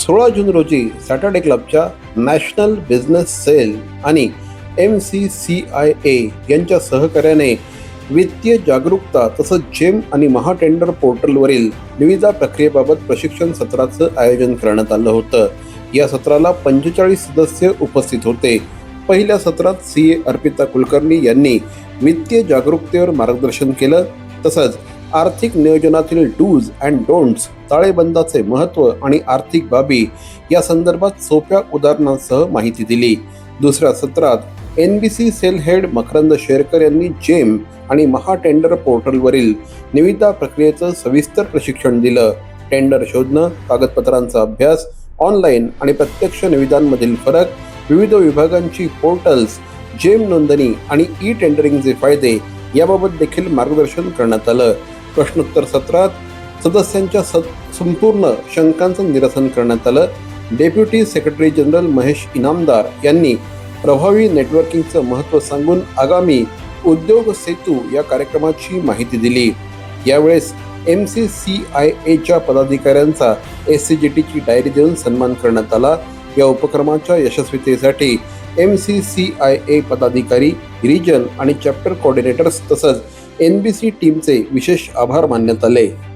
16 जून रोजी सॅटर्डे क्लबच्या national business sale आणि MCCIA यांच्या सहकार्याने वित्तीय जागरूकता तसंच जेम आणि महाटेंडर पोर्टलवरील निविदा प्रक्रियेबाबत प्रशिक्षण सत्राचं आयोजन करण्यात आलं होतं. या सत्राला 45 सदस्य उपस्थित होते. पहिल्या सत्रात CA अर्पिता कुलकर्णी यांनी वित्तीय जागरूकतेवर मार्गदर्शन केलं. तसंच आर्थिक नियोजनातील डूज अँड डोंट्स, ताळेबंदाचे महत्त्व आणि आर्थिक बाबी या संदर्भात सोप्या उदाहरणांसह माहिती दिली. दुसऱ्या सत्रात NBC sale head Makarand Sherkar यांनी जेम आणि महाटेंडर पोर्टलवरील निविदा प्रक्रियेचं सविस्तर प्रशिक्षण दिलं. टेंडर शोधणं, कागदपत्रांचा अभ्यास, ऑनलाईन आणि प्रत्यक्ष निविदांमधील फरक, विविध विभागांची पोर्टल्स, जेम नोंदणी आणि टेंडरिंगचे फायदे याबाबत देखील मार्गदर्शन करण्यात आलं. प्रश्नोत्तर सत्रात सदस्यांच्या संपूर्ण शंकांचं निरसन करण्यात आलं. Deputy secretary general Mahesh Inamdar यांनी प्रभावी नेटवर्किंगचं महत्त्व सांगून आगामी उद्योग सेतू या कार्यक्रमाची माहिती दिली. यावेळेस MCCIAच्या पदाधिकाऱ्यांचा SCGTची डायरी देऊन सन्मान करण्यात आला. या उपक्रमाच्या यशस्वीतेसाठी MCCIA पदाधिकारी, रिजन आणि चॅप्टर कोऑर्डिनेटर्स तसंच NBC टीमचे विशेष आभार मानण्यात आले.